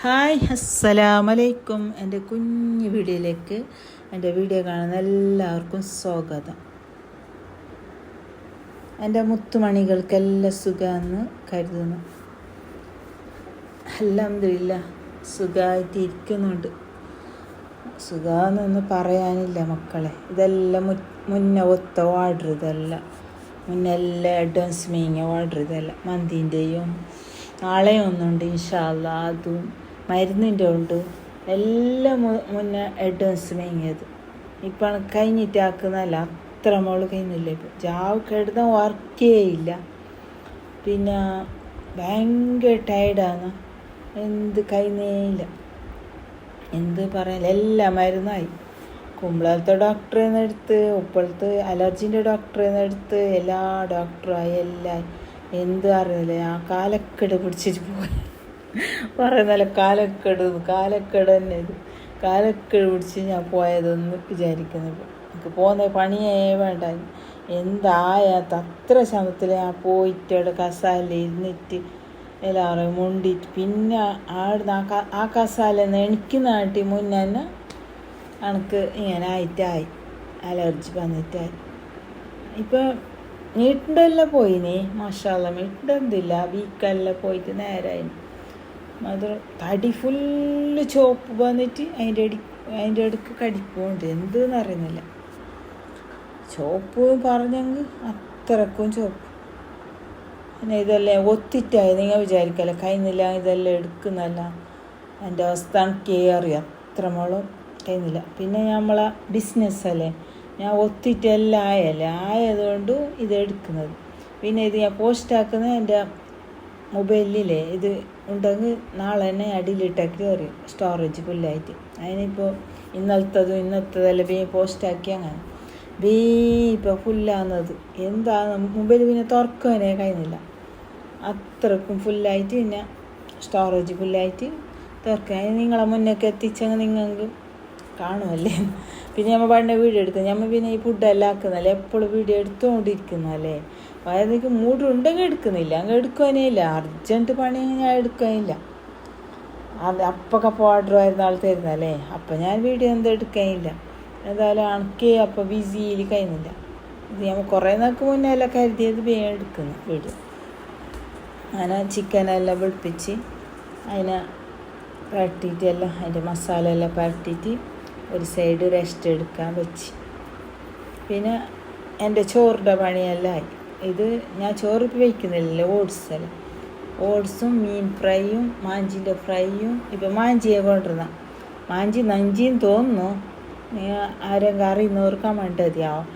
Hi അസ്സലാമലൈക്കും. എൻ്റെ കുഞ്ഞു വീഡിയോയിലേക്ക് എൻ്റെ വീഡിയോ കാണുന്ന എല്ലാവർക്കും സ്വാഗതം. എൻ്റെ മുത്തുമണികൾക്കെല്ലാം സുഖമെന്ന് കരുതുന്നു. അൽഹംദുലില്ലാഹ് സുഖമായിട്ടിരിക്കുന്നുണ്ട്. സുഖമെന്നൊന്നും പറയാനില്ല മക്കളെ. ഇതെല്ലാം മുന്നേ ഒത്ത ഓർഡർ, ഇതെല്ലാം മുന്നെല്ലാം അഡ്വാൻസ് മീങ്ങിയ ഓർഡർ, ഇതെല്ലാം മന്തിൻ്റെയും നാളെ ഒന്നുണ്ട് ഇൻഷാ അല്ലാ, അതും മരുന്നിൻ്റെ ഉണ്ട്, എല്ലാം മുന്നേ അഡ്വാൻസ് മീങ്ങിയത്. ഇപ്പം കഴിഞ്ഞിട്ടാക്കുന്നതല്ല, അത്ര മോള് കഴിയുന്നില്ല. ഇപ്പം ജാവ് കിടന്ന വർക്കേ ഇല്ല. പിന്നെ ഭയങ്കര ടയർഡാണ്, എന്ത് കഴിയുന്നേ ഇല്ല. എന്ത് പറയാൻ, എല്ലാം മരുന്നായി. കുമ്പളത്തെ ഡോക്ടറിൽ നിന്ന് എടുത്ത്, ഉപ്പളത്ത് അലർജീൻ്റെ ഡോക്ടറിൽ നിന്ന് എടുത്ത്, എല്ലാ ഡോക്ടറായി എല്ലാം. എന്ത് അറിയില്ല, ആ കാലക്കെട് പിടിച്ചിട്ട് പോയി പറയുന്നല്ല. കാലക്കെട് തന്നെ ഇത്. കാലക്കെട് പിടിച്ച് ഞാൻ പോയതൊന്ന് വിചാരിക്കുന്നത്. എനിക്ക് പോകുന്ന പണിയേ വേണ്ട. എന്തായാത്ത അത്ര ശമത്തിൽ ഞാൻ പോയിട്ട് അവിടെ കസാല ഇരുന്നിട്ട് എല്ലാവരും മുണ്ടിട്ട്, പിന്നെ ആടുന്ന് ആ കസാലെന്ന് എനിക്ക് നാട്ടി മുന്നേ തന്നെ എനിക്ക് ഇങ്ങനെ ആയിട്ടായി, അലർജി വന്നിട്ടായി. ഇപ്പം മീറ്റിൻ്റെല്ലാം പോയിനി, മാഷാ അല്ലാ. മീറ്റിൻ്റെ എന്തില്ല, വീക്കെല്ലാം പോയിട്ട് നേരായി. അത് തടി ഫുള്ള് ചോപ്പ് വന്നിട്ട് അതിൻ്റെ അടുക്ക് കടിപ്പുണ്ട്, എന്തെന്ന് അറിയുന്നില്ല. ചോപ്പ് പറഞ്ഞെങ്കിൽ അത്രക്കും ചോപ്പ്. പിന്നെ ഇതെല്ലാം ഒത്തിട്ടായി. നിങ്ങൾ വിചാരിക്കല്ല കഴിയുന്നില്ല, ഇതെല്ലാം എടുക്കുന്നല്ല. എൻ്റെ അവസ്ഥ എനിക്ക് അറിയാം, അത്ര മോളം കഴിയുന്നില്ല. പിന്നെ നമ്മളെ ബിസിനസ്സല്ലേ, ഞാൻ ഒത്തിട്ടെല്ലാം ആയതുകൊണ്ട് ഇത് എടുക്കുന്നത്. പിന്നെ ഇത് ഞാൻ പോസ്റ്റാക്കുന്നത് എൻ്റെ മൊബൈലിലേ ഇത് ഉണ്ടെങ്കിൽ നാളെ തന്നെ അടിയിലിട്ടൊക്കെ അറിയും, സ്റ്റോറേജ് ഫുള്ളായിട്ട്. അതിനിപ്പോൾ ഇന്നത്തതെല്ലാം പോസ്റ്റാക്കി അങ്ങനെ ഇപ്പോൾ ഫുള്ളാകുന്നത്. എന്താണ് മൊബൈൽ പിന്നെ തുറക്കാനേ കഴിയുന്നില്ല, അത്രക്കും ഫുള്ളായിട്ട്. പിന്നെ സ്റ്റോറേജ് ഫുള്ളായിട്ട് തുറക്കാൻ നിങ്ങളെ മുന്നേക്ക് എത്തിച്ചെങ്കിൽ നിങ്ങൾക്ക് കാണുമല്ലേ. പിന്നെ നമ്മൾ പണ്ട് വീഡിയോ എടുക്കുന്നത്, നമ്മൾ പിന്നെ ഈ ഫുഡെല്ലാം ആക്കുന്നല്ലേ, എപ്പോഴും വീഡിയോ എടുത്തുകൊണ്ടിരിക്കുന്നല്ലേ. അതെനിക്ക് മൂടുണ്ടെങ്കിൽ എടുക്കുന്നില്ല, അങ്ങ് എടുക്കാനേ ഇല്ല. അർജൻറ്റ് പണി ഞാൻ എടുക്കാനില്ല. അത് അപ്പൊക്കപ്പോൾ ഓർഡർ വരുന്ന ആൾ തരുന്നല്ലേ, അപ്പം ഞാൻ വീഡിയോ എന്തും എടുക്കാനില്ല. എന്തായാലും അണക്കേ അപ്പം ബിസിയിൽ കഴിയുന്നില്ല. ഇത് നമ്മൾ കുറേ നാൾക്ക് മുന്നേ എല്ലാം കരുതിയത് വേഗം എടുക്കുന്നു വീഡിയോ. അങ്ങനെ ചിക്കനെല്ലാം വെളുപ്പിച്ച് അതിനെ പരട്ടിയിട്ട് എല്ലാം അതിൻ്റെ മസാല എല്ലാം പരട്ടിയിട്ട് ഒരു സൈഡ് റെസ്റ്റ് എടുക്കാൻ വെച്ച്. പിന്നെ എൻ്റെ ചോറിൻ്റെ പണിയെല്ലാം ആയി. ഇത് ഞാൻ ചോറ് വയ്ക്കുന്നില്ലല്ലോ, ഓട്സെല്ലാം. ഓട്സും മീൻ ഫ്രൈയും മാഞ്ചിൻ്റെ ഫ്രൈയും. ഇപ്പം മാഞ്ചിയെ കൊണ്ടിരുന്ന മാഞ്ചി നഞ്ചിന്ന് തോന്നുന്നു. ആരെങ്കിലും അറിയുന്നവർക്ക് കമണ്ടതിയാവും.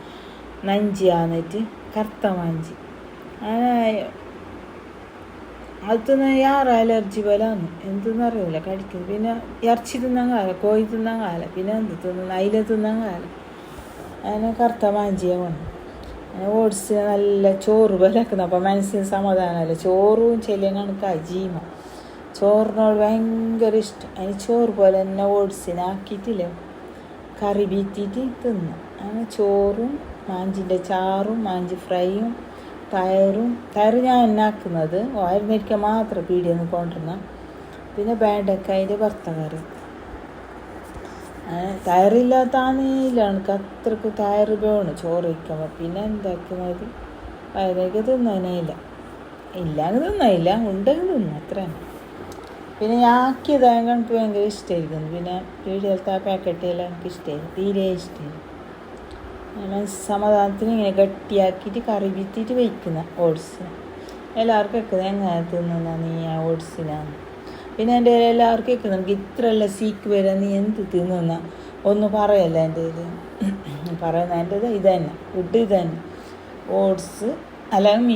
നഞ്ചിയാന്നിട്ട് കറുത്ത മാഞ്ചി. അത് തിന്നാൻ യാറ് അലർജി പോലാന്ന്, എന്തെന്ന് അറിയില്ല, കടിക്കുന്നത്. പിന്നെ ഇറച്ചി തിന്നാൻ കാല, കോഴി തിന്നാൻ കാല, പിന്നെ എന്ത് തിന്നുന്ന അയില തിന്നാൻ കാല. അങ്ങനെ കറുത്ത മാഞ്ചിയെ കൊണ്ട് ഓട്സ് നല്ല ചോറ് പോലെ ആക്കുന്ന. അപ്പം മനസ്സിന് സമാധാനമല്ല. ചോറും ചെല്ലിയും കണക്കായി ജീമ. ചോറിനോട് ഭയങ്കര ഇഷ്ടം. അതിന് ചോറ് പോലെ തന്നെ ഓട്സിനാക്കിയിട്ടില്ലേ കറി ബീറ്റിയിട്ട് തിന്നു. അങ്ങനെ ചോറും മാഞ്ചിൻ്റെ ചാറും മാഞ്ചി ഫ്രൈയും തയർ ഞാൻ എന്നാക്കുന്നത് ഓയിരുന്നിരിക്കാൻ മാത്രം പീടിയെന്ന് കൊണ്ടിരുന്ന. പിന്നെ ബേണ്ടക്കായൻ്റെ വറുത്ത കറി. തയറില്ലാത്താന്നില്ല, എനിക്ക് അത്രക്ക് തയർ വേണം ചോറ് വയ്ക്കുമ്പോൾ. പിന്നെ എന്താക്കുന്നത്, അതിനൊക്കെ തിന്നാനേ ഇല്ല. ഇല്ലെങ്കിൽ തിന്നില്ല, ഉണ്ടെങ്കിൽ തിന്നു, അത്ര തന്നെ. പിന്നെ ഞാൻ ആക്കിയതായത് എനിക്ക് ഭയങ്കര ഇഷ്ടമായിരിക്കുന്നു. പിന്നെ പീടികത്തെ ആ പാക്കറ്റെല്ലാം എനിക്ക് ഇഷ്ടമായിരുന്നു, തീരെ ഇഷ്ടമായിരുന്നു. സമാധാനത്തിന് ഇങ്ങനെ ഗട്ടിയാക്കിയിട്ട് കറി വിറ്റിട്ട് വയ്ക്കുന്ന ഓട്സ്. എല്ലാവർക്കും വെക്കുന്നത് എങ്ങനെ തിന്നുന്ന നീ ആ ഓട്സിനാണ്. പിന്നെ എൻ്റെ എല്ലാവർക്കും വെക്കുന്നത്, നമുക്ക് ഇത്രയെല്ലാം സീക്ക് വരാൻ നീ എന്ത് തിന്നുന്ന ഒന്നും പറയല്ല. എൻ്റെ പറയുന്ന എൻ്റെ ഇത് തന്നെ ഫുഡ്, ഇത് തന്നെ ഓട്സ് അല്ലെങ്കിൽ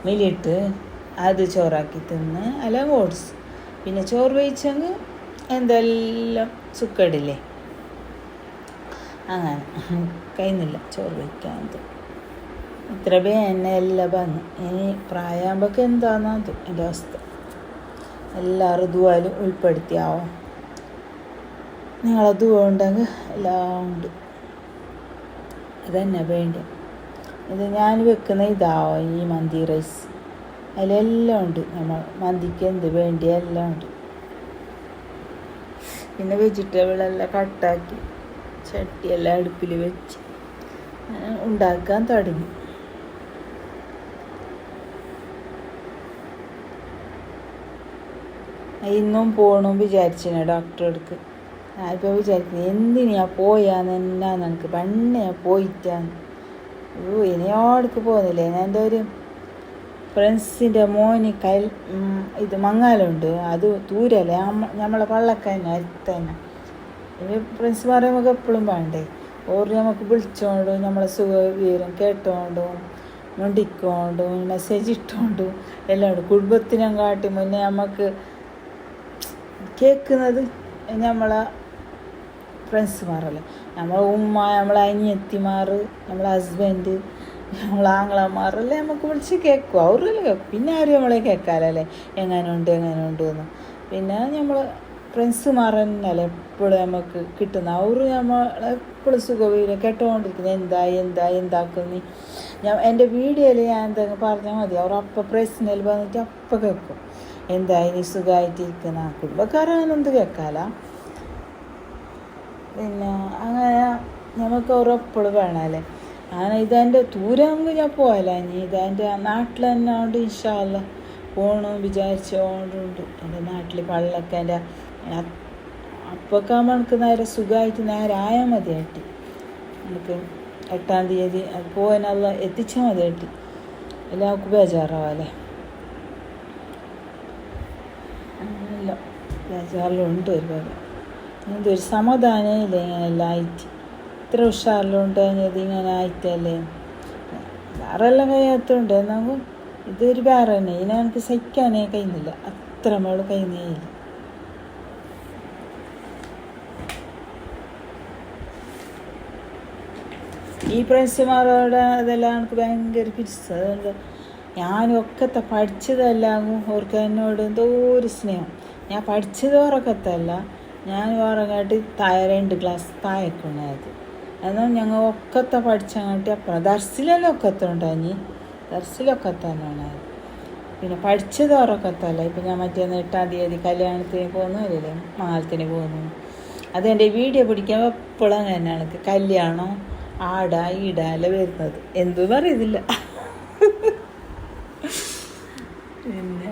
മീനിട്ട് അത് ചോറാക്കി തിന്ന്, അല്ലെങ്കിൽ ഓട്സ്. പിന്നെ ചോറ് വേവിച്ചെങ്കിൽ എന്തെല്ലാം സുക്കടില്ലേ, അങ്ങനെ കഴിയുന്നില്ല ചോറ് വയ്ക്കാൻ. ഇത്ര എന്നെ എല്ലാം വന്നു. ഇനി പ്രായമാകുമ്പോഴൊക്കെ എന്താണെന്നത് എൻ്റെ അവസ്ഥ. എല്ലാവരും ദുആലും ഉൾപ്പെടുത്തിയാവും. നിങ്ങളെ ദുആ ഉണ്ടെങ്കിൽ എല്ലാം ഉണ്ട്. ഇതന്നെ വേണ്ട. ഇത് ഞാൻ വെക്കുന്ന ഇതാവും ഈ മന്തി റൈസ്. അതിലെല്ലാം ഉണ്ട്. നമ്മൾ മന്തിക്ക് എന്ത് വേണ്ടിയ എല്ലാം ഉണ്ട്. പിന്നെ വെജിറ്റബിളെല്ലാം കട്ടാക്കി ചട്ടിയെല്ലാം അടുപ്പിൽ വെച്ച് ഉണ്ടാക്കാൻ തുടങ്ങി. ഇന്നും പോകണം വിചാരിച്ചിനെ ഡോക്ടറെ അടുക്ക്. ഞാനിപ്പോൾ വിചാരിക്കുന്നത് എന്തിനാ പോയാന്ന് എന്നാ എനിക്ക് പണ്ണയാ പോയിട്ടാന്ന്. ഇനിയോടക്ക് പോകുന്നില്ലേ. ഞാൻ എൻ്റെ ഒരു ഫ്രണ്ട്സിൻ്റെ മോന് ഇത് മങ്ങാലുണ്ട്. അത് ദൂരല്ലേ, നമ്മളെ പള്ളക്കന്നെ അടുത്തന്നെ. ഇനി ഫ്രണ്ട്സ് പറയുമ്പോൾ എപ്പോഴും വേണ്ടേ. ഓർ നമുക്ക് വിളിച്ചോണ്ടും നമ്മളെ സുഖവിവരം കേട്ടോണ്ടും മുണ്ടിക്കൊണ്ടും മെസ്സേജ് ഇട്ടോണ്ടും എല്ലാം ഉണ്ട്. കുടുംബത്തിനെ കാട്ടി മുന്നേ നമുക്ക് കേൾക്കുന്നത് നമ്മളെ ഫ്രണ്ട്സുമാരല്ലേ. നമ്മളെ ഉമ്മ, നമ്മളെ അനിയത്തിമാർ, നമ്മളെ ഹസ്ബൻഡ്, നമ്മളെ ആങ്ങളമാരല്ലേ നമുക്ക് വിളിച്ച് കേൾക്കും. അവരെല്ലാം കേൾക്കും. പിന്നെ ആരും നമ്മളെ കേൾക്കാമല്ലേ എങ്ങനെയുണ്ട് എന്ന്. പിന്നെ നമ്മൾ ഫ്രണ്ട്സുമാർ തന്നെയല്ലേ എപ്പോഴും നമുക്ക് കിട്ടുന്ന. അവർ നമ്മളെപ്പോഴും സുഖവില്ല കേട്ടുകൊണ്ടിരിക്കുന്നത്. എന്താക്കുന്നു എൻ്റെ വീഡിയോയിൽ ഞാൻ എന്തെങ്കിലും പറഞ്ഞാൽ മതി. അവർ അപ്പം പ്രശ്നയിൽ വന്നിട്ട് അപ്പം കേൾക്കും. എന്തായി നീ സുഖമായിട്ടിരിക്കുന്ന. കുടുംബക്കാരങ്ങനെന്ത് കേൾക്കാല. പിന്നെ അങ്ങനെ നമുക്ക് അവരെപ്പോഴും വേണമല്ലേ. അങ്ങനെ ഇതെൻ്റെ ദൂരമെങ്കിൽ ഞാൻ പോകല. ഇനി ഇതെൻ്റെ നാട്ടിൽ തന്നെ ഉണ്ട്. ഇൻഷാ അല്ലാഹ് പോകണം വിചാരിച്ചുകൊണ്ടുണ്ട്. എൻ്റെ നാട്ടിൽ പള്ളൊക്കെ എൻ്റെ അപ്പൊക്കെ നമുക്ക് നേരെ സുഖമായിട്ട് നേരെ ആയാൽ മതിയായിട്ട്. നമുക്ക് 8-ാം തീയതി അത് പോകാനുള്ള എത്തിച്ചാൽ മതിയായിട്ട്. എല്ലാവർക്കും ബേജാറാവല്ലേ. അങ്ങനെയല്ല ബേജാറിലുണ്ട് ഒരുപാട്. എന്തൊരു സമാധാനം ഇല്ല ഇങ്ങനെല്ലാം ആയിട്ട്. ഇത്ര ഉഷാറിലുണ്ട് ഇങ്ങനെ ആയിട്ടല്ലേ. വേറെ എല്ലാം കഴിയാത്തതുണ്ട്. എന്നാകും ഇതൊരു വേറെ തന്നെ. ഇതിനെ എനിക്ക് സഹിക്കാനേ കഴിയുന്നില്ല. അത്ര നമ്മൾ കഴിയുന്നേ ഇല്ല. ഈ ഫ്രണ്ട്സുമാരോട് അതെല്ലാം എനിക്ക് ഭയങ്കര പിരിച്ചത്. അതുകൊണ്ട് ഞാനും ഒക്കത്തെ പഠിച്ചതെല്ലാം അവർക്ക് എന്നോട് എന്തോ ഒരു സ്നേഹം. ഞാൻ പഠിച്ചത് ഉറക്കത്തല്ല, ഞാൻ ഉറങ്ങാട്ട് 2 ക്ലാസ് താഴേക്കുണ്ടായത്. എന്നാൽ ഞങ്ങൾ ഒക്കത്തെ പഠിച്ചങ്ങാട്ടി അപ്പുറം ദർസിലെല്ലാം ഒക്കത്തുണ്ടായി. ദർസിലൊക്കത്ത തന്നെയാണ്. പിന്നെ പഠിച്ചത് ഉറക്കത്തല്ല. ഇപ്പം ഞാൻ മറ്റേ 8-ാം തീയതി കല്യാണത്തിന് പോകുന്നവരല്ലേ, മാലത്തിന് പോകുന്നു. അതെൻ്റെ വീഡിയോ പിടിക്കാൻ എപ്പോഴും അങ്ങനെയാണ്. എനിക്ക് കല്യാണം ആടാ ഈടാല്ലാം വരുന്നത് എന്തും അറിയുന്നില്ല. പിന്നെ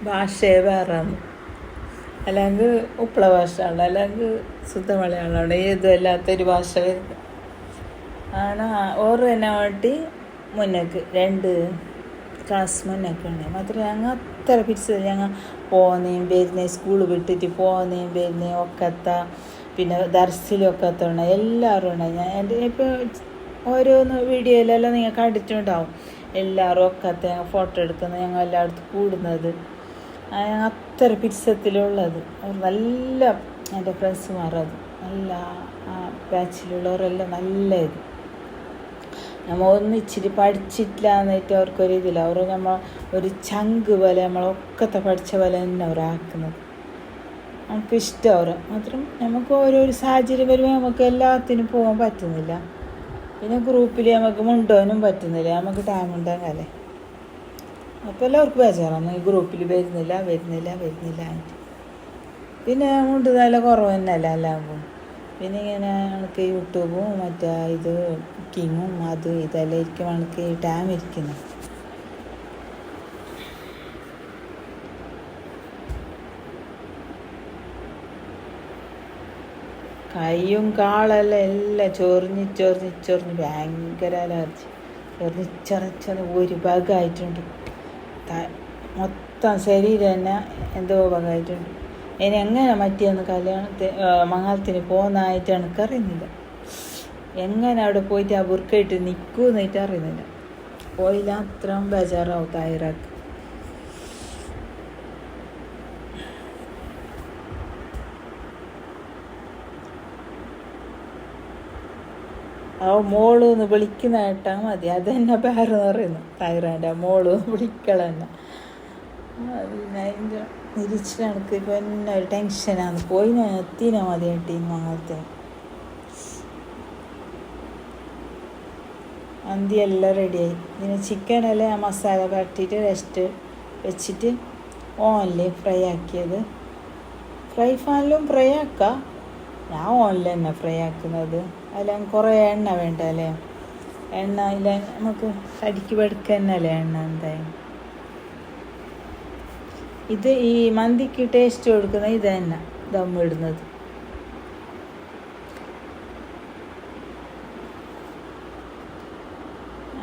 ഭാഷയെ വേറാണ്. അല്ലെങ്കിൽ ഉപ്പള ഭാഷയാണ്, അല്ലെങ്കിൽ ശുദ്ധ മലയാളമാണ്. ഏതും അല്ലാത്തൊരു ഭാഷ വരുന്നത്. അങ്ങനെ ഓറ് തന്നെ വേണ്ടി മുന്നേക്ക് 2 ക്ലാസ് മുന്നേക്കാണ്. മാത്രമേ ഞങ്ങൾ അത്ര പിരിച്ചത്. ഞങ്ങൾ പോകുന്നേയും വരുന്നേയും സ്കൂൾ വിട്ടിട്ട് പോകുന്നേയും വരുന്നേയും ഒക്കത്ത. പിന്നെ ദർസിലൊക്കത്ത ഉണ്ട്. എല്ലാവരും ഉണ്ടായി. ഞാൻ എൻ്റെ ഇപ്പോൾ ഓരോന്ന് വീഡിയോയിലെല്ലാം നിങ്ങൾ കണ്ടിട്ടുണ്ടാവും. എല്ലാവരും ഒക്കത്ത ഞങ്ങൾ ഫോട്ടോ എടുക്കുന്നത്, ഞങ്ങൾ എല്ലായിടത്തും കൂടുന്നത്. അത്ര പിരിച്ചത്തിലുള്ളത് നല്ല എൻ്റെ ഫ്രണ്ട്സുമാരത് നല്ല ബാച്ചിലുള്ളവരെല്ലാം നല്ല ഇത്. നമ്മൾ ഒന്നിച്ചിട്ട് പഠിച്ചിട്ടില്ല എന്നിട്ട് അവർക്കൊരിതില്ല. അവർ നമ്മൾ ഒരു ചങ്ക് പോലെ നമ്മളൊക്കത്തെ പഠിച്ച പോലെ തന്നെ അവരാക്കുന്നത്. നമുക്കിഷ്ടം അവരെ. മാത്രം നമുക്ക് ഓരോരോ സാഹചര്യം വരുമ്പോൾ നമുക്ക് എല്ലാത്തിനും പോകാൻ പറ്റുന്നില്ല. പിന്നെ ഗ്രൂപ്പിൽ നമുക്ക് മുണ്ടോനും പറ്റുന്നില്ല. നമുക്ക് ടൈം ഉണ്ടെങ്കിലേ. അപ്പോൾ എല്ലാവർക്കും ബേജാറാണ് ഈ ഗ്രൂപ്പിൽ വരുന്നില്ല ആയിട്ട്. പിന്നെ മുണ്ട് നല്ല കുറവ് തന്നെയല്ല എല്ലാവർക്കും. പിന്നെ ഇങ്ങനെ എനിക്ക് യൂട്യൂബും മറ്റേ ഇത് കുക്കിങ്ങും ഇതെല്ലാം ഇരിക്കും എനിക്ക് ടൈം ഇരിക്കുന്നു. കൈയും കാളെല്ലാം എല്ലാം ചൊറിഞ്ഞ് ഭയങ്കര അലർജി. ചൊറിഞ്ഞ് ഒരു ഭാഗമായിട്ടുണ്ട്. മൊത്തം ശരീരം തന്നെ എന്തോ ഭാഗമായിട്ടുണ്ട്. ഇനി എങ്ങനെ മറ്റിയൊന്ന് മംഗലത്തിന് പോകുന്നതായിട്ട് എനിക്കറിയുന്നില്ല. എങ്ങനെ അവിടെ പോയിട്ട് ആ ബുർക്കയിട്ട് നിൽക്കുമെന്നായിട്ട് അറിയുന്നില്ല. പോയില്ല അത്രയും ബേജാറാവും തായിറാക്ക്. ആ മോളെന്ന് വിളിക്കുന്ന കേട്ടാൽ മതി. അതെന്നെ പേരെന്ന് പറയുന്നു തായിറാൻ്റെ മോള് വിളിക്കളെന്നെ. പിന്നെ അതിൻ്റെ നിരീക്ഷണം എനിക്ക് ഇപ്പോൾ എന്നെ ഒരു ടെൻഷനാണ്. പോയി ഞാൻ എത്തിനാ മതിയായിട്ട് മംഗലത്തിന്. മന്തി എല്ലാം റെഡിയായി. ഇതിന് ചിക്കനെല്ലാം ഞാൻ മസാല പരട്ടിയിട്ട് റെസ്റ്റ് വെച്ചിട്ട് ഓനിൽ ഫ്രൈ ആക്കിയത്. ഫ്രൈ പാനിലും ഫ്രൈ ആക്കാം, ഞാൻ ഓനിൽ തന്നെ ഫ്രൈ ആക്കുന്നത്. അതിലും കുറേ എണ്ണ വേണ്ട അല്ലേ, എണ്ണ ഇല്ല നമുക്ക് തടിക്ക് വെടുക്കന്നല്ലേ എണ്ണ എന്തായാലും. ഇത് ഈ മന്തിക്ക് ടേസ്റ്റ് കൊടുക്കുന്നത് ഇത് തന്നെ ദം ഇടുന്നത്.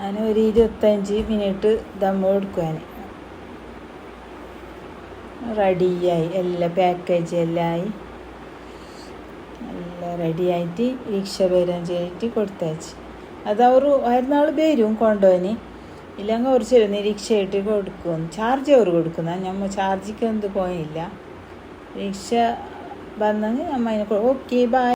ഞാൻ ഒരു 25 മിനിറ്റ് ദം എടുക്കുവാൻ. റെഡിയായി, എല്ലാം പാക്കേജ് എല്ലാം ആയി, എല്ലാം റെഡിയായിട്ട് റിക്ഷ വരാൻ ചെയ്തിട്ട് കൊടുത്തയച്ച്. അത് അവർ ആയിരുന്നാൾ വരും കൊണ്ടുപോകാൻ, ഇല്ലെങ്കിൽ അവർ ചെല്ലുന്ന റിക്ഷ ആയിട്ട് കൊടുക്കും. ചാർജ് അവർ കൊടുക്കുന്ന, നമ്മൾ ചാർജിക്ക് എന്ത് പോയില്ല. റിക്ഷ വന്നെങ്കിൽ നമ്മൾ അതിനെ ഓക്കെ ബൈ.